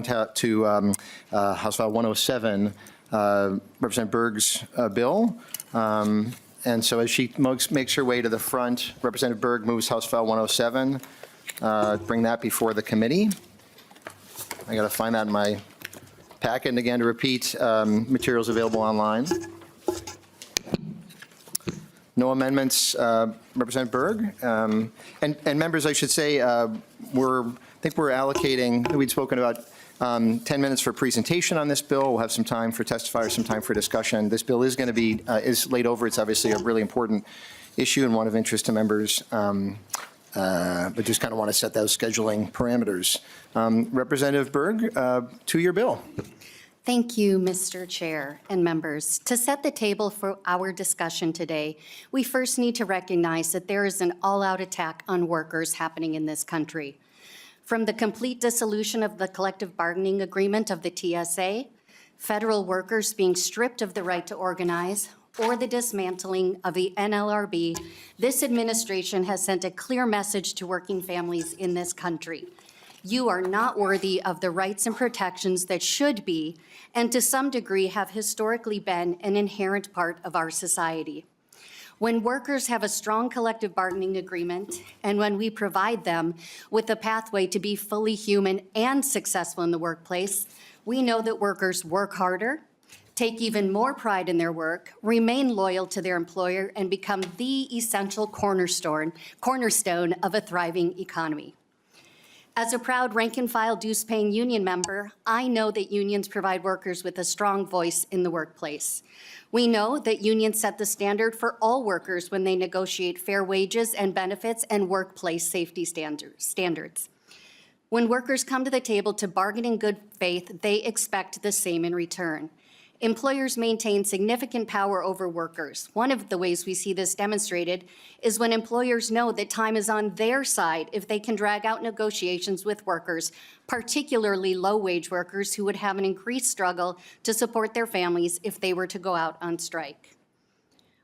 to House File 107, Representative Berg's bill. And so as she makes her way to the front, Representative Berg moves House File 107. Bring that before the committee. I got to find that in my packet. And again, to repeat, materials available online. No amendments, Representative Berg. And members, I should say, I think we're allocating, we'd spoken about 10 minutes for presentation on this bill. We'll have some time for testifiers, some time for discussion. This bill is going to be, is laid over. It's obviously a really important issue and one of interest to members, but just kind of want to set those scheduling parameters. Representative Berg, to your bill. Thank you, Mr. Chair and members. To set the table for our discussion today, we first need to recognize that there is an all-out attack on workers happening in this country. From the complete dissolution of the collective bargaining agreement of the TSA, federal workers being stripped of the right to organize, or the dismantling of the NLRB, this administration has sent a clear message to working families in this country. You are not worthy of the rights and protections that should be, and to some degree have historically been, an inherent part of our society. When workers have a strong collective bargaining agreement, and when we provide them with a pathway to be fully human and successful in the workplace, we know that workers work harder, take even more pride in their work, remain loyal to their employer, and become the essential cornerstone of a thriving economy. As a proud rank-and-file dues-paying union member, I know that unions provide workers with a strong voice in the workplace. We know that unions set the standard for all workers when they negotiate fair wages and benefits and workplace safety standards. When workers come to the table to bargain in good faith, they expect the same in return. Employers maintain significant power over workers. One of the ways we see this demonstrated is when employers know that time is on their side if they can drag out negotiations with workers, particularly low-wage workers who would have an increased struggle to support their families if they were to go out on strike.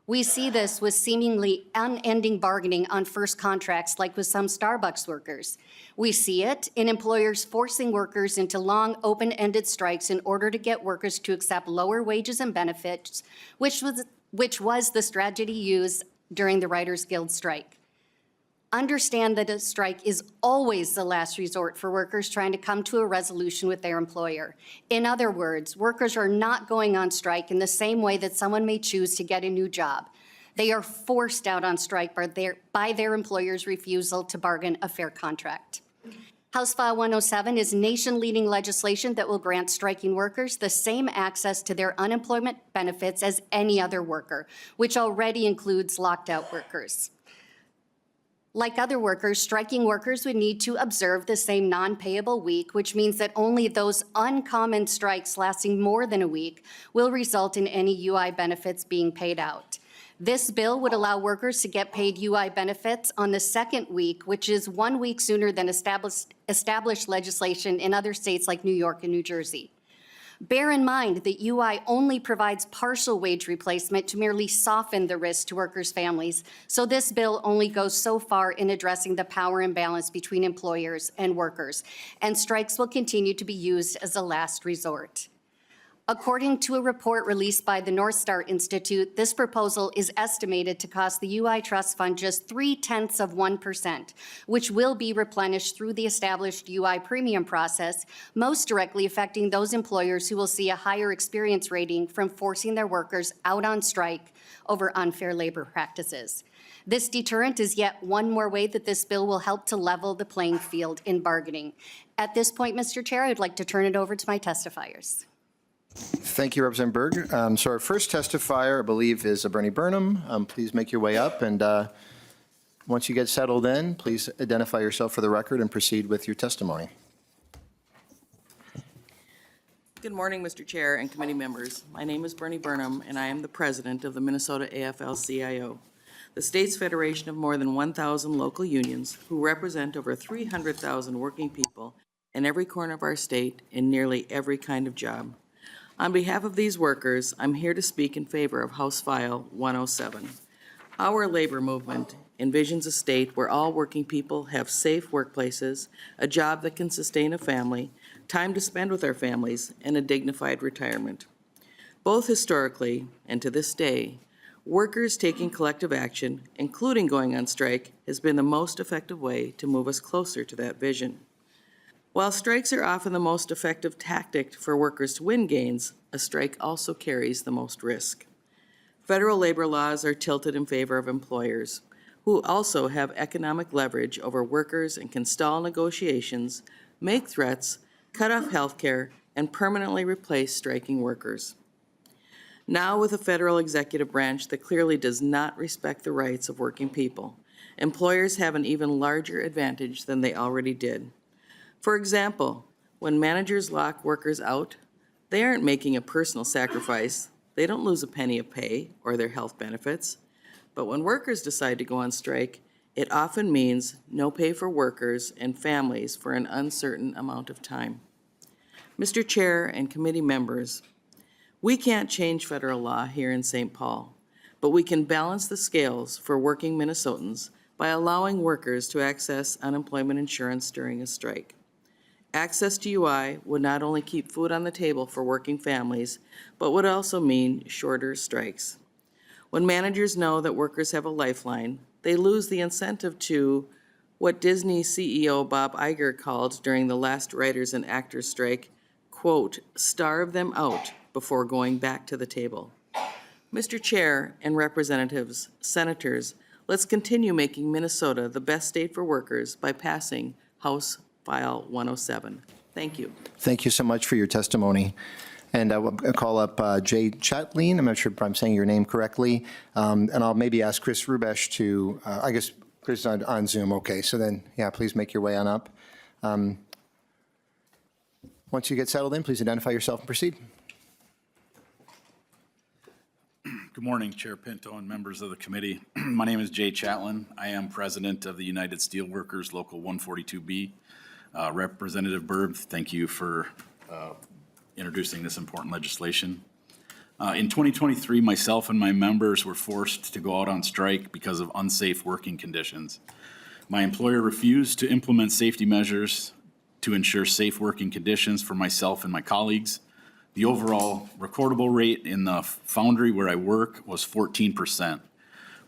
We see this with seemingly unending bargaining on first contracts like with some Starbucks workers. We see it in employers forcing workers into long, open-ended strikes in order to get workers to accept lower wages and benefits, which was the strategy used during the Writers Guild strike. Understand that a strike is always the last resort for workers trying to come to a resolution with their employer. In other words, workers are not going on strike in the same way that someone may choose to get a new job. They are forced out on strike by their employer's refusal to bargain a fair contract. House File 107 is nation-leading legislation that will grant striking workers the same access to their unemployment benefits as any other worker, which already includes locked-out workers. Like other workers, striking workers would need to observe the same non-payable week, which means that only those uncommon strikes lasting more than a week will result in any UI benefits being paid out. This bill would allow workers to get paid UI benefits on the second week, which is 1 week sooner than established legislation in other states like New York and New Jersey. Bear in mind that UI only provides partial wage replacement to merely soften the risk to workers' families, so this bill only goes so far in addressing the power imbalance between employers and workers, and strikes will continue to be used as a last resort. According to a report released by the North Star Institute, this proposal is estimated to cost the UI Trust Fund just 0.3%, which will be replenished through the established UI premium process, most directly affecting those employers who will see a higher experience rating from forcing their workers out on strike over unfair labor practices. This deterrent is yet one more way that this bill will help to level the playing field in bargaining. At this point, Mr. Chair, I'd like to turn it over to my testifiers. Thank you, Representative Berg. So our first testifier, I believe, is Bernie Burnham. Please make your way up, and once you get settled in, please identify yourself for the record and proceed with your testimony. Good morning, Mr. Chair and committee members. My name is Bernie Burnham, and I am the president of the Minnesota AFL-CIO, the state's federation of more than 1,000 local unions who represent over 300,000 working people in every corner of our state in nearly every kind of job. On behalf of these workers, I'm here to speak in favor of House File 107. Our labor movement envisions a state where all working people have safe workplaces, a job that can sustain a family, time to spend with our families, and a dignified retirement. Both historically and to this day, workers taking collective action, including going on strike, has been the most effective way to move us closer to that vision. While strikes are often the most effective tactic for workers to win gains, a strike also carries the most risk. Federal labor laws are tilted in favor of employers, who also have economic leverage over workers and can stall negotiations, make threats, cut off health care, and permanently replace striking workers. Now, with a federal executive branch that clearly does not respect the rights of working people, employers have an even larger advantage than they already did. For example, when managers lock workers out, they aren't making a personal sacrifice. They don't lose a penny of pay or their health benefits. But when workers decide to go on strike, it often means no pay for workers and families for an uncertain amount of time. Mr. Chair and committee members, we can't change federal law here in St. Paul, but we can balance the scales for working Minnesotans by allowing workers to access unemployment insurance during a strike. Access to UI would not only keep food on the table for working families, but would also mean shorter strikes. When managers know that workers have a lifeline, they lose the incentive to what Disney CEO Bob Iger called during the last writers and actors strike, quote, starve them out before going back to the table. Mr. Chair and representatives, senators, let's continue making Minnesota the best state for workers by passing House File 107. Thank you. Thank you so much for your testimony. And I will call up Jay Chatleen. I'm not sure if I'm saying your name correctly. And I'll maybe ask Chris Rubesh to, I guess Chris is on Zoom. Okay, so then, yeah, please make your way on up. Once you get settled in, please identify yourself and proceed. Good morning, Chair Pinto and members of the committee. My name is Jay Chatlin. I am president of the United Steelworkers Local 142B. Representative Berg, thank you for introducing this important legislation. In 2023, myself and my members were forced to go out on strike because of unsafe working conditions. My employer refused to implement safety measures to ensure safe working conditions for myself and my colleagues. The overall recordable rate in the foundry where I work was 14%,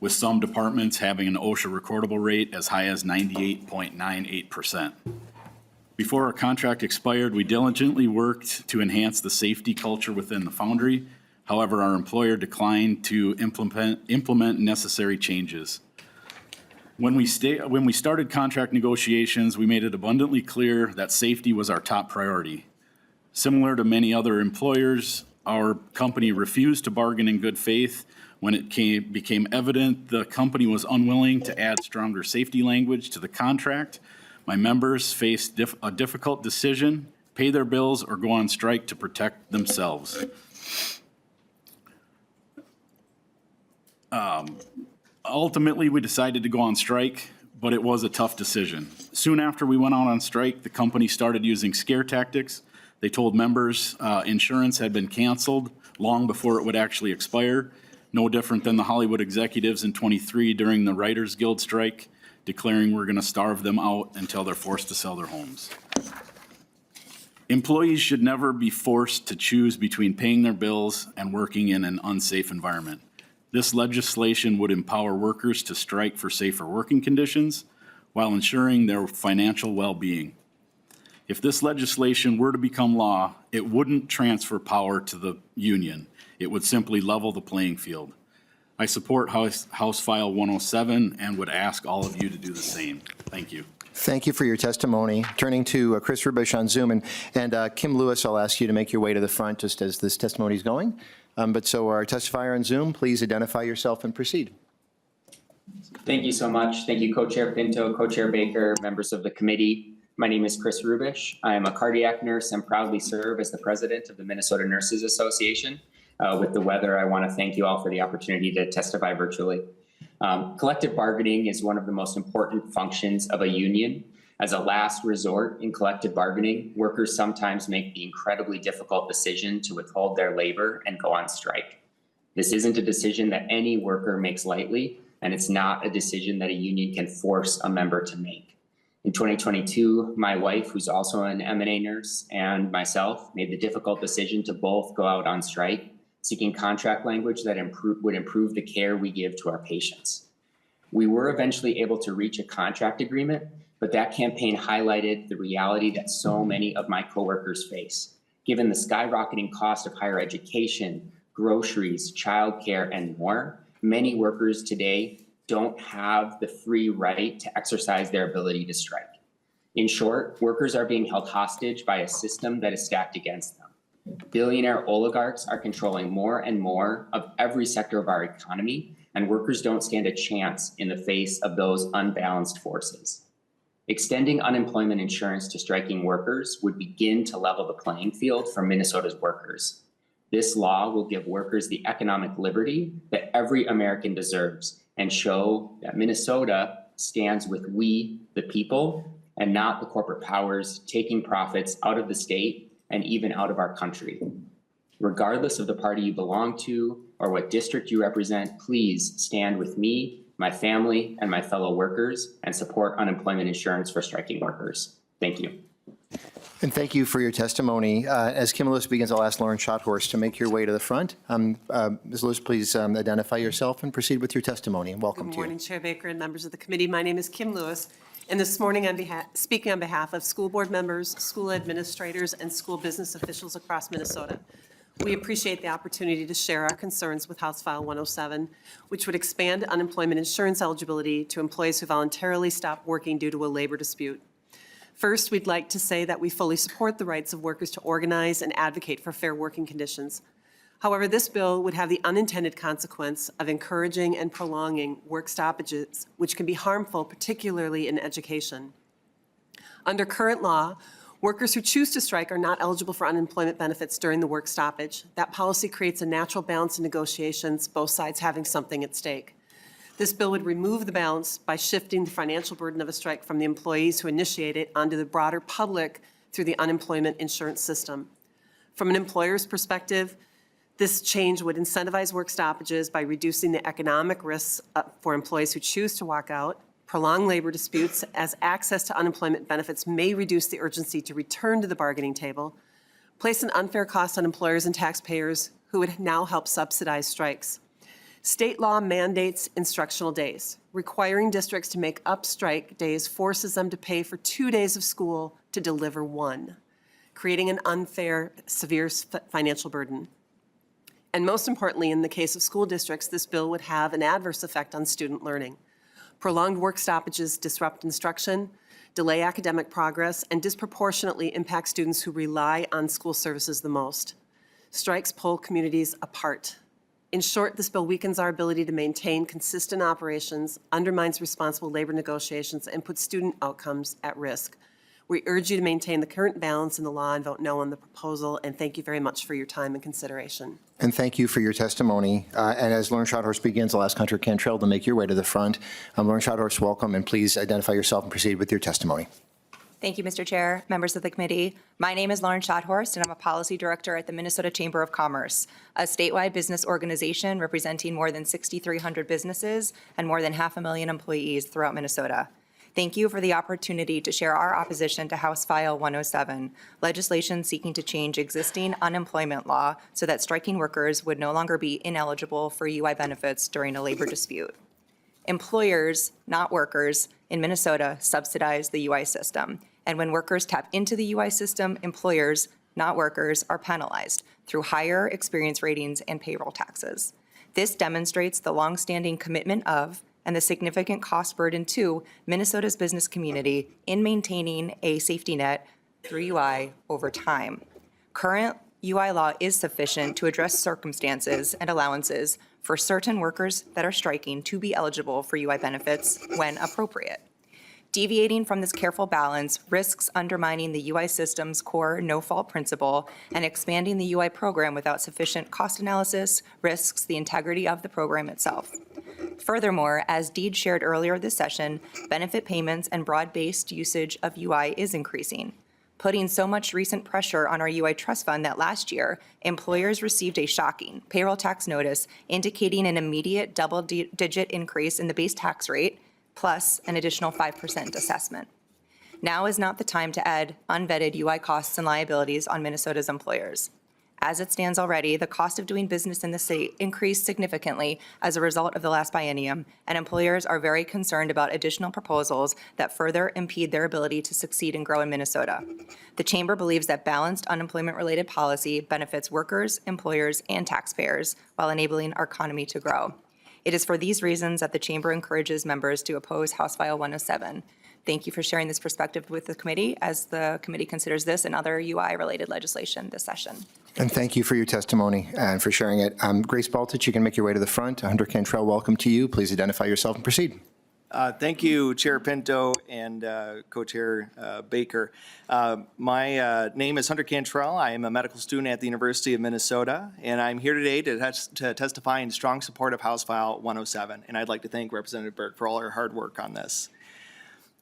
with some departments having an OSHA recordable rate as high as 98.98%. Before our contract expired, we diligently worked to enhance the safety culture within the foundry. However, our employer declined to implement necessary changes. When we started contract negotiations, we made it abundantly clear that safety was our top priority. Similar to many other employers, our company refused to bargain in good faith when it became evident the company was unwilling to add stronger safety language to the contract. My members faced a difficult decision: pay their bills or go on strike to protect themselves. Ultimately, we decided to go on strike, but it was a tough decision. Soon after we went out on strike, the company started using scare tactics. They told members insurance had been canceled long before it would actually expire, no different than the Hollywood executives in '23 during the Writers Guild strike, declaring we're going to starve them out until they're forced to sell their homes. Employees should never be forced to choose between paying their bills and working in an unsafe environment. This legislation would empower workers to strike for safer working conditions while ensuring their financial well-being. If this legislation were to become law, it wouldn't transfer power to the union. It would simply level the playing field. I support House File 107 and would ask all of you to do the same. Thank you. Thank you for your testimony. Turning to Chris Rubesh on Zoom, and Kim Lewis, I'll ask you to make your way to the front just as this testimony is going. But so our testifier on Zoom, please identify yourself and proceed. Thank you so much. Thank you, Co-Chair Pinto, Co-Chair Baker, members of the committee. My name is Chris Rubesh. I am a cardiac nurse and proudly serve as the president of the Minnesota Nurses Association. With the weather, I want to thank you all for the opportunity to testify virtually. Collective bargaining is one of the most important functions of a union. As a last resort in collective bargaining, workers sometimes make the incredibly difficult decision to withhold their labor and go on strike. This isn't a decision that any worker makes lightly, and it's not a decision that a union can force a member to make. In 2022, my wife, who's also an M&A nurse, and myself made the difficult decision to both go out on strike, seeking contract language that would improve the care we give to our patients. We were eventually able to reach a contract agreement, but that campaign highlighted the reality that so many of my coworkers face. Given the skyrocketing cost of higher education, groceries, childcare, and more, many workers today don't have the free right to exercise their ability to strike. In short, workers are being held hostage by a system that is stacked against them. Billionaire oligarchs are controlling more and more of every sector of our economy, and workers don't stand a chance in the face of those unbalanced forces. Extending unemployment insurance to striking workers would begin to level the playing field for Minnesota's workers. This law will give workers the economic liberty that every American deserves and show that Minnesota stands with we, the people, and not the corporate powers taking profits out of the state and even out of our country. Regardless of the party you belong to or what district you represent, please stand with me, my family, and my fellow workers and support unemployment insurance for striking workers. Thank you. And thank you for your testimony. As Kim Lewis begins, I'll ask Lauren Schothorst to make your way to the front. Ms. Lewis, please identify yourself and proceed with your testimony. And welcome Good to you. morning, Chair Baker and members of the committee. My name is Kim Lewis, and this morning speaking on behalf of school board members, school administrators, and school business officials across Minnesota. We appreciate the opportunity to share our concerns with House File 107, which would expand unemployment insurance eligibility to employees who voluntarily stop working due to a labor dispute. First, we'd like to say that we fully support the rights of workers to organize and advocate for fair working conditions. However, this bill would have the unintended consequence of encouraging and prolonging work stoppages, which can be harmful, particularly in education. Under current law, workers who choose to strike are not eligible for unemployment benefits during the work stoppage. That policy creates a natural balance in negotiations, both sides having something at stake. This bill would remove the balance by shifting the financial burden of a strike from the employees who initiate it onto the broader public through the unemployment insurance system. From an employer's perspective, this change would incentivize work stoppages by reducing the economic risks for employees who choose to walk out, prolong labor disputes, as access to unemployment benefits may reduce the urgency to return to the bargaining table, place an unfair cost on employers and taxpayers who would now help subsidize strikes. State law mandates instructional days. Requiring districts to make up strike days forces them to pay for 2 days of school to deliver 1, creating an unfair, severe financial burden. And most importantly, in the case of school districts, this bill would have an adverse effect on student learning. Prolonged work stoppages disrupt instruction, delay academic progress, and disproportionately impact students who rely on school services the most. Strikes pull communities apart. In short, this bill weakens our ability to maintain consistent operations, undermines responsible labor negotiations, and puts student outcomes at risk. We urge you to maintain the current balance in the law and vote no on the proposal, and thank you very much for your time and consideration. And thank you for your testimony. And as Lauren Schothorst begins, I'll ask Hunter Cantrell to make your way to the front. Lauren Schothorst, welcome, and please identify yourself and proceed with your testimony. Thank you, Mr. Chair, members of the committee. My name is Lauren Schothorst, and I'm a policy director at the Minnesota Chamber of Commerce, a statewide business organization representing more than 6,300 businesses and more than 500,000 employees throughout Minnesota. Thank you for the opportunity to share our opposition to House File 107, legislation seeking to change existing unemployment law so that striking workers would no longer be ineligible for UI benefits during a labor dispute. Employers, not workers, in Minnesota subsidize the UI system. And when workers tap into the UI system, employers, not workers, are penalized through higher experience ratings and payroll taxes. This demonstrates the longstanding commitment of and the significant cost burden to Minnesota's business community in maintaining a safety net through UI over time. Current UI law is sufficient to address circumstances and allowances for certain workers that are striking to be eligible for UI benefits when appropriate. Deviating from this careful balance risks undermining the UI system's core no-fault principle, and expanding the UI program without sufficient cost analysis risks the integrity of the program itself. Furthermore, as Deed shared earlier this session, benefit payments and broad-based usage of UI is increasing, putting so much recent pressure on our UI trust fund that last year, employers received a shocking payroll tax notice indicating an immediate double-digit increase in the base tax rate, plus an additional 5% assessment. Now is not the time to add unvetted UI costs and liabilities on Minnesota's employers. As it stands already, the cost of doing business in the state increased significantly as a result of the last biennium, and employers are very concerned about additional proposals that further impede their ability to succeed and grow in Minnesota. The Chamber believes that balanced unemployment-related policy benefits workers, employers, and taxpayers while enabling our economy to grow. It is for these reasons that the Chamber encourages members to oppose House File 107. Thank you for sharing this perspective with the committee as the committee considers this and other UI-related legislation this session. And thank you for your testimony and for sharing it. Grace Baltich, you can make your way to the front. Hunter Cantrell, welcome to you. Please identify yourself and proceed. Thank you, Chair Pinto and Co-Chair Baker. My name is Hunter Cantrell. I am a medical student at the University of Minnesota, and I'm here today to testify in strong support of House File 107. And I'd like to thank Representative Berg for all her hard work on this.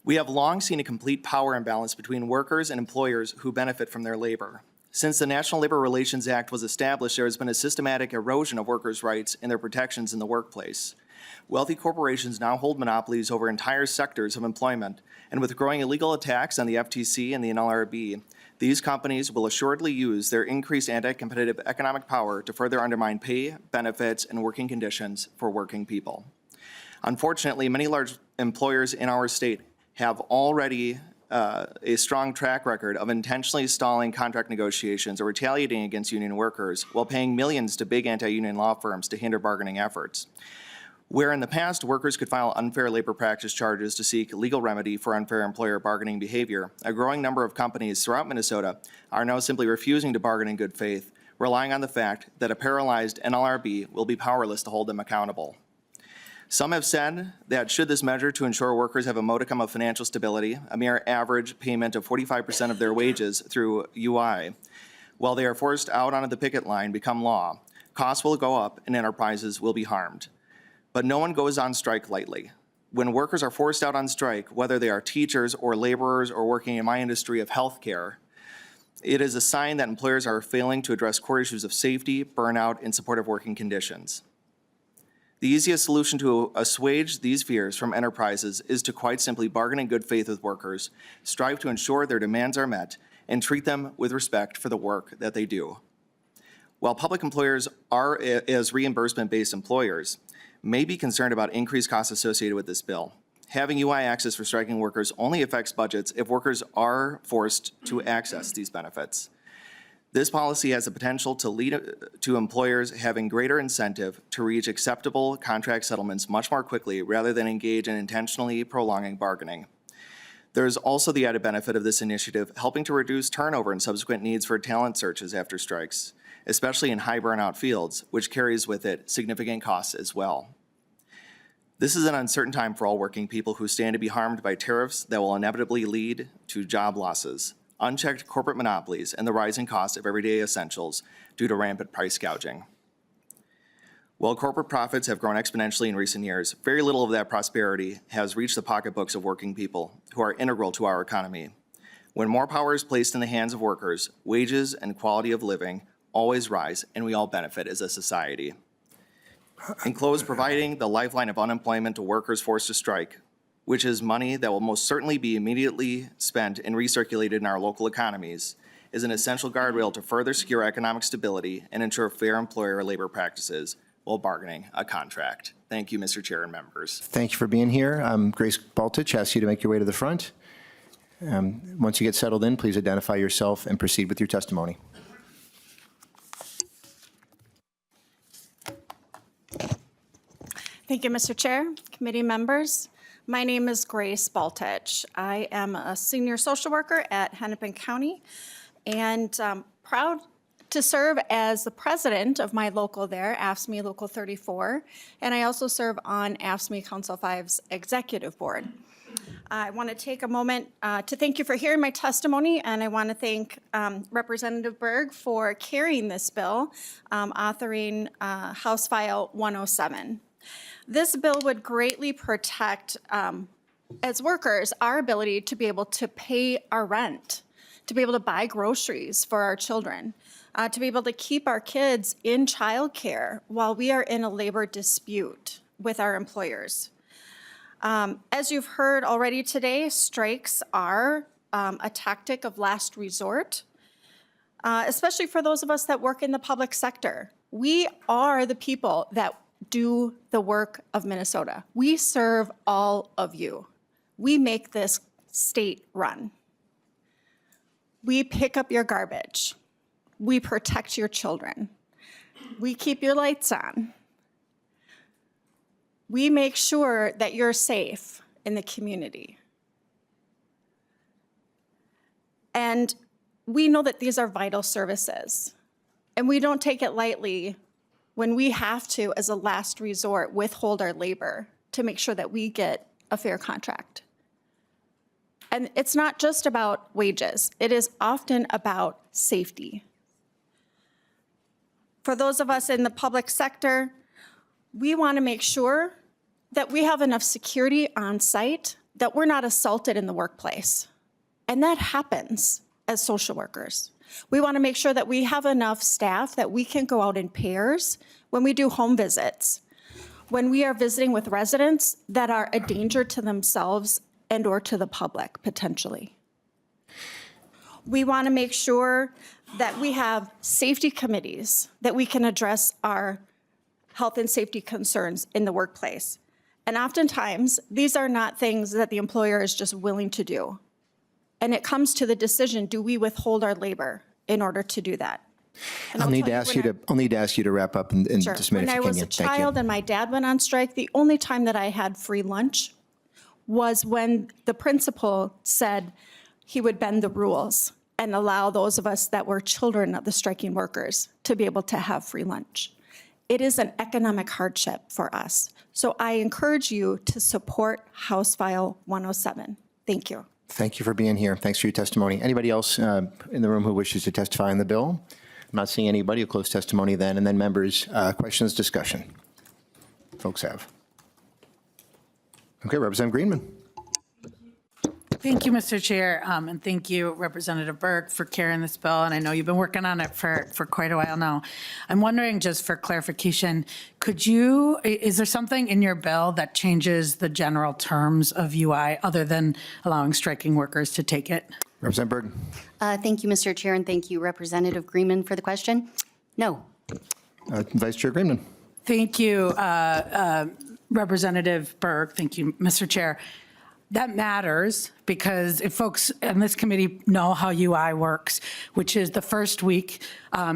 We have long seen a complete power imbalance between workers and employers who benefit from their labor. Since the National Labor Relations Act was established, there has been a systematic erosion of workers' rights and their protections in the workplace. Wealthy corporations now hold monopolies over entire sectors of employment, and with growing illegal attacks on the FTC and the NLRB, these companies will assuredly use their increased anti-competitive economic power to further undermine pay, benefits, and working conditions for working people. Unfortunately, many large employers in our state have already a strong track record of intentionally stalling contract negotiations or retaliating against union workers while paying millions to big anti-union law firms to hinder bargaining efforts. Where in the past, workers could file unfair labor practice charges to seek legal remedy for unfair employer bargaining behavior, a growing number of companies throughout Minnesota are now simply refusing to bargain in good faith, relying on the fact that a paralyzed NLRB will be powerless to hold them accountable. Some have said that should this measure to ensure workers have a modicum of financial stability, a mere average payment of 45% of their wages through UI, while they are forced out onto the picket line become law, costs will go up and enterprises will be harmed. But no one goes on strike lightly. When workers are forced out on strike, whether they are teachers or laborers or working in my industry of healthcare, it is a sign that employers are failing to address core issues of safety, burnout, and supportive working conditions. The easiest solution to assuage these fears from enterprises is to quite simply bargain in good faith with workers, strive to ensure their demands are met, and treat them with respect for the work that they do. While public employers are, as reimbursement-based employers, may be concerned about increased costs associated with this bill, having UI access for striking workers only affects budgets if workers are forced to access these benefits. This policy has the potential to lead to employers having greater incentive to reach acceptable contract settlements much more quickly rather than engage in intentionally prolonging bargaining. There is also the added benefit of this initiative helping to reduce turnover and subsequent needs for talent searches after strikes, especially in high burnout fields, which carries with it significant costs as well. This is an uncertain time for all working people who stand to be harmed by tariffs that will inevitably lead to job losses, unchecked corporate monopolies, and the rising cost of everyday essentials due to rampant price gouging. While corporate profits have grown exponentially in recent years, very little of that prosperity has reached the pocketbooks of working people who are integral to our economy. When more power is placed in the hands of workers, wages and quality of living always rise, and we all benefit as a society. In close, providing the lifeline of unemployment to workers forced to strike, which is money that will most certainly be immediately spent and recirculated in our local economies, is an essential guardrail to further secure economic stability and ensure fair employer labor practices while bargaining a contract. Thank you, Mr. Chair and members. Thank you for being here. Grace Baltich, asks you to make your way to the front. Once you get settled in, please identify yourself and proceed with your testimony. Thank you, Mr. Chair, committee members. My name is Grace Baltich. I am a senior social worker at Hennepin County and proud to serve as the president of my local there, AFSCME Local 34, and I also serve on AFSCME Council 5's executive board. I want to take a moment to thank you for hearing my testimony, and I want to thank Representative Berg for carrying this bill, authoring House File 107. This bill would greatly protect, as workers, our ability to be able to pay our rent, to be able to buy groceries for our children, to be able to keep our kids in childcare while we are in a labor dispute with our employers. As you've heard already today, strikes are a tactic of last resort, especially for those of us that work in the public sector. We are the people that do the work of Minnesota. We serve all of you. We make this state run. We pick up your garbage. We protect your children. We keep your lights on. We make sure that you're safe in the community. And we know that these are vital services. And we don't take it lightly when we have to, as a last resort, withhold our labor to make sure that we get a fair contract. And it's not just about wages. It is often about safety. For those of us in the public sector, we want to make sure that we have enough security on site, that we're not assaulted in the workplace. And that happens as social workers. We want to make sure that we have enough staff that we can go out in pairs when we do home visits, when we are visiting with residents that are a danger to themselves and or to the public, potentially. We want to make sure that we have safety committees that we can address our health and safety concerns in the workplace. And oftentimes, these are not things that the employer is just willing to do. And it comes to the decision, do we withhold our labor in order to do that? And I'll need to tell ask you to, I'll need to ask you to wrap up in Sure. just a minute When if I you was can. a Thank you. child and my dad went on strike, the only time that I had free lunch was when the principal said he would bend the rules and allow those of us that were children of the striking workers to be able to have free lunch. It is an economic hardship for us. So I encourage you to support House File 107. Thank you. Thank you for being here. Thanks for your testimony. Anybody else in the room who wishes to testify on the bill? I'm not seeing anybody. We'll close testimony then. And then members, questions, discussion. Folks have. Okay, Representative Greenman. Thank you, Mr. Chair, and thank you, Representative Berg, for carrying this bill, and I know you've been working on it for quite a while now. I'm wondering, just for clarification, is there something in your bill that changes the general terms of UI other than allowing striking workers to take it? Representative Berg. Thank you, Mr. Chair, and thank you, Representative Greenman, for the question. No. Vice Chair Greenman. Thank you, Representative Berg. Thank you, Mr. Chair. That matters because if folks on this committee know how UI works, which is the first week,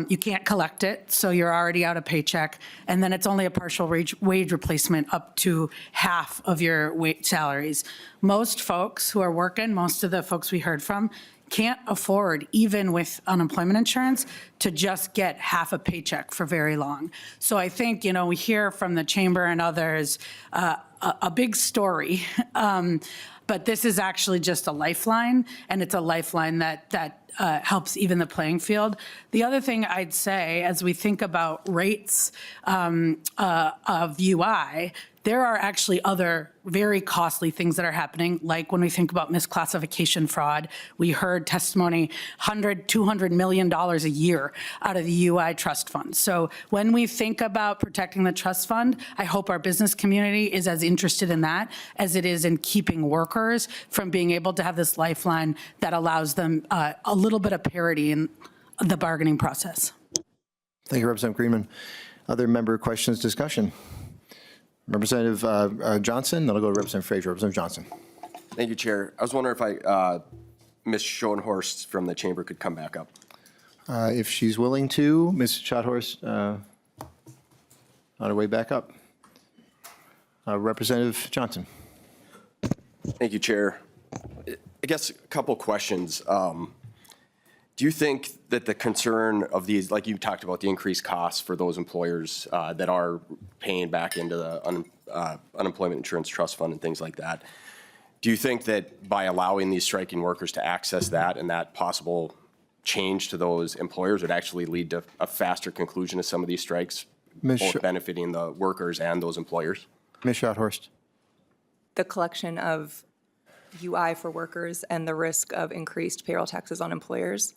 you can't collect it, so you're already out of paycheck, and then it's only a partial wage replacement up to half of your salaries. Most folks who are working, most of the folks we heard from, can't afford, even with unemployment insurance, to just get half a paycheck for very long. So I think, we hear from the chamber and others a big story, but this is actually just a lifeline, and it's a lifeline that helps even the playing field. The other thing I'd say, as we think about rates of UI, there are actually other very costly things that are happening, like when we think about misclassification fraud. We heard testimony, $200 million a year out of the UI trust fund. So when we think about protecting the trust fund, I hope our business community is as interested in that as it is in keeping workers from being able to have this lifeline that allows them a little bit of parity in the bargaining process. Thank you, Representative Greenman. Other member questions, discussion? Representative Johnson, then I'll go to Representative Frazier. Representative Johnson. Thank you, Chair. I was wondering if Ms. Schoenhorst from the chamber could come back up. If she's willing to, Ms. Schoenhorst, on her way back up. Representative Johnson. Thank you, Chair. I guess a couple questions. Do you think that the concern of these, like you talked about, the increased costs for those employers that are paying back into the unemployment insurance trust fund and things like that, do you think that by allowing these striking workers to access that and that possible change to those employers would actually lead to a faster conclusion of some of these strikes, both benefiting the workers and those employers? Ms. Schoenhorst. The collection of UI for workers and the risk of increased payroll taxes on employers.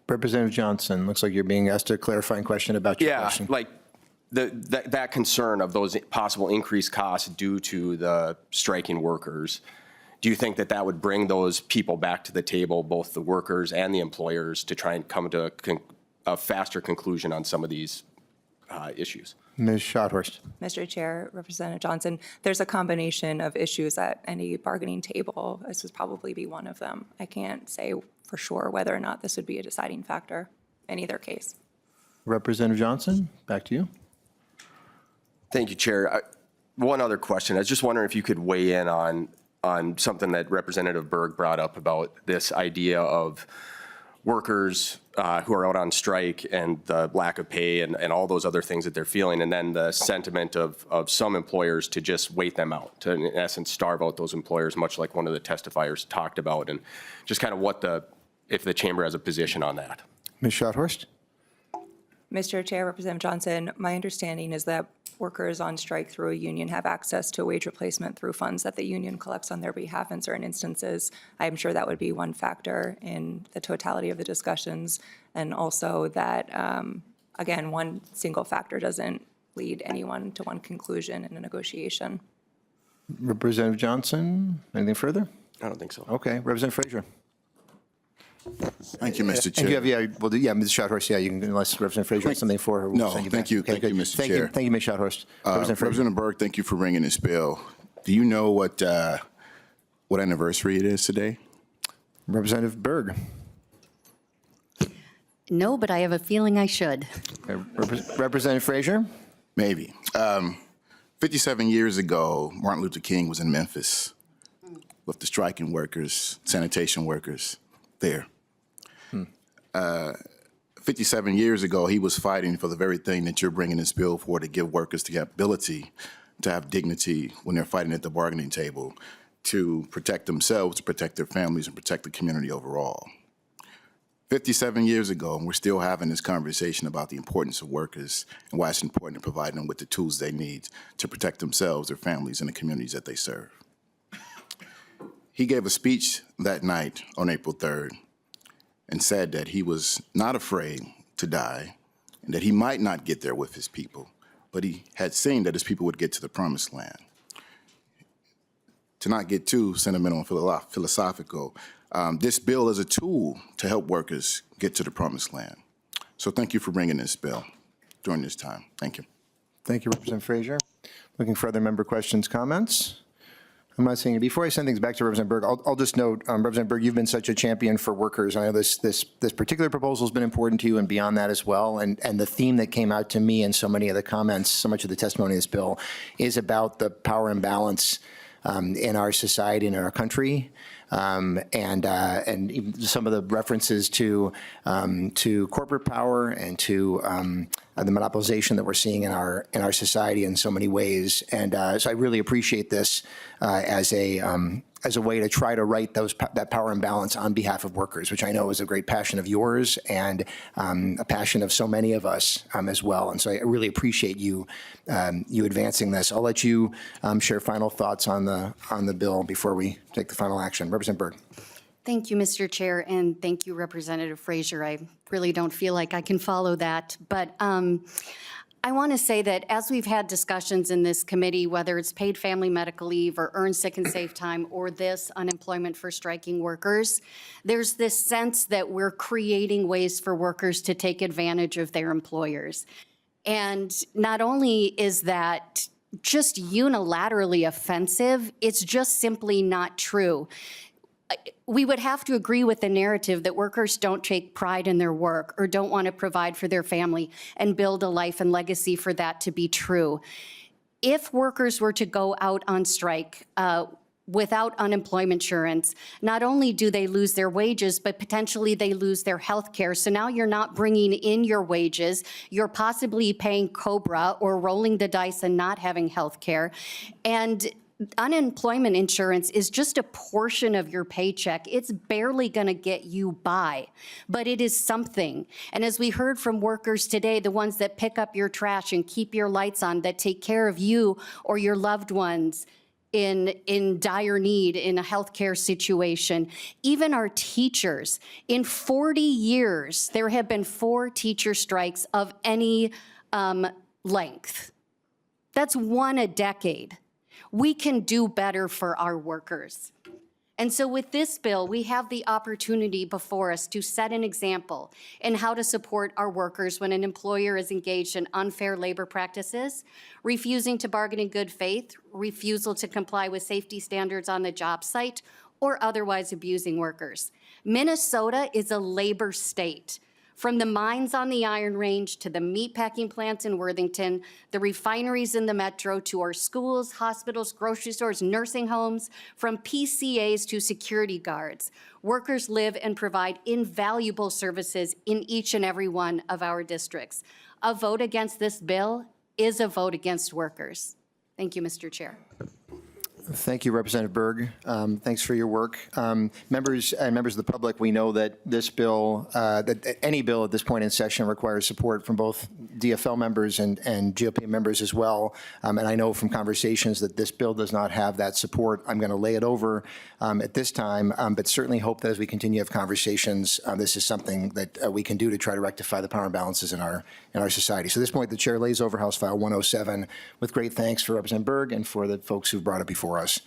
Representative Johnson, looks like you're being asked a clarifying question about your question. Yeah, like that concern of those possible increased costs due to the striking workers, do you think that that would bring those people back to the table, both the workers and the employers, to try and come to a faster conclusion on some of these issues? Ms. Schotthorst. Mr. Chair, Representative Johnson, there's a combination of issues at any bargaining table. This would probably be one of them. I can't say for sure whether or not this would be a deciding factor in either case. Representative Johnson, back to you. Thank you, Chair. One other question. I was just wondering if you could weigh in on something that Representative Berg brought up about this idea of workers who are out on strike and the lack of pay and all those other things that they're feeling, and then the sentiment of some employers to just wait them out, to in essence starve out those employers, much like one of the testifiers talked about, and just kind of if the chamber has a position on that. Ms. Schotthorst. Mr. Chair, Representative Johnson, my understanding is that workers on strike through a union have access to a wage replacement through funds that the union collects on their behalf in certain instances. I'm sure that would be one factor in the totality of the discussions, and also that, again, one single factor doesn't lead anyone to one conclusion in a negotiation. Representative Johnson, anything further? I don't think so. Okay, Representative Frazier. Thank you, Mr. Chair. And you have, Ms. Schotthorst, you can, unless Representative Frazier has something for her. we'll No, send you thank back. you. Okay, Thank you, good. Mr. Chair. Thank you, Ms. Schotthorst. Representative Frazier. Representative Berg, thank you for bringing this bill. Do you know what anniversary it is today? Representative Berg. No, but I have a feeling I should. Okay, Representative Frazier. Maybe. 57 years ago, Martin Luther King was in Memphis with the striking workers, sanitation workers there. 57 years ago, he was fighting for the very thing that you're bringing this bill for, to give workers the ability to have dignity when they're fighting at the bargaining table, to protect themselves, to protect their families, and protect the community overall. 57 years ago, and we're still having this conversation about the importance of workers and why it's important to provide them with the tools they need to protect themselves, their families, and the communities that they serve. He gave a speech that night on April 3rd and said that he was not afraid to die and that he might not get there with his people, but he had seen that his people would get to the promised land. To not get too sentimental and philosophical, this bill is a tool to help workers get to the promised land. So thank you for bringing this bill during this time. Thank you. Thank you, Representative Frazier. Looking for other member questions, comments? I'm not seeing it. Before I send things back to Representative Berg, I'll just note, Representative Berg, you've been such a champion for workers. I know this particular proposal has been important to you and beyond that as well. And the theme that came out to me in so many of the comments, so much of the testimony of this bill, is about the power imbalance in our society and in our country. And even some of the references to corporate power and to the monopolization that we're seeing in our society in so many ways. And so I really appreciate this as a way to try to right that power imbalance on behalf of workers, which I know is a great passion of yours and a passion of so many of us as well. And so I really appreciate you advancing this. I'll let you share final thoughts on the bill before we take the final action. Representative Berg. Thank you, Mr. Chair, and thank you, Representative Frazier. I really don't feel like I can follow that, but I want to say that as we've had discussions in this committee, whether it's paid family medical leave or earned sick and safe time or this unemployment for striking workers, there's this sense that we're creating ways for workers to take advantage of their employers. And not only is that just unilaterally offensive, it's just simply not true. We would have to agree with the narrative that workers don't take pride in their work or don't want to provide for their family and build a life and legacy for that to be true. If workers were to go out on strike without unemployment insurance, not only do they lose their wages, but potentially they lose their health care. So now you're not bringing in your wages, you're possibly paying COBRA or rolling the dice and not having health care. And unemployment insurance is just a portion of your paycheck. It's barely going to get you by, but it is something. And as we heard from workers today, the ones that pick up your trash and keep your lights on, that take care of you or your loved ones in dire need in a healthcare situation, even our teachers. In 40 years, there have been 4 teacher strikes of any length. That's one a decade. We can do better for our workers. And so with this bill, we have the opportunity before us to set an example in how to support our workers when an employer is engaged in unfair labor practices, refusing to bargain in good faith, refusal to comply with safety standards on the job site, or otherwise abusing workers. Minnesota is a labor state. From the mines on the Iron Range to the meatpacking plants in Worthington, the refineries in the metro, to our schools, hospitals, grocery stores, nursing homes, from PCAs to security guards, workers live and provide invaluable services in each and every one of our districts. A vote against this bill is a vote against workers. Thank you, Mr. Chair. Thank you, Representative Berg. Thanks for your work. Members and members of the public, we know that this bill, that any bill at this point in session requires support from both DFL members and GOP members as well. And I know from conversations that this bill does not have that support. I'm going to lay it over at this time, but certainly hope that as we continue to have conversations, this is something that we can do to try to rectify the power imbalances in our society. So at this point, the chair lays over House File 107 with great thanks for Representative Berg and for the folks who brought it before us.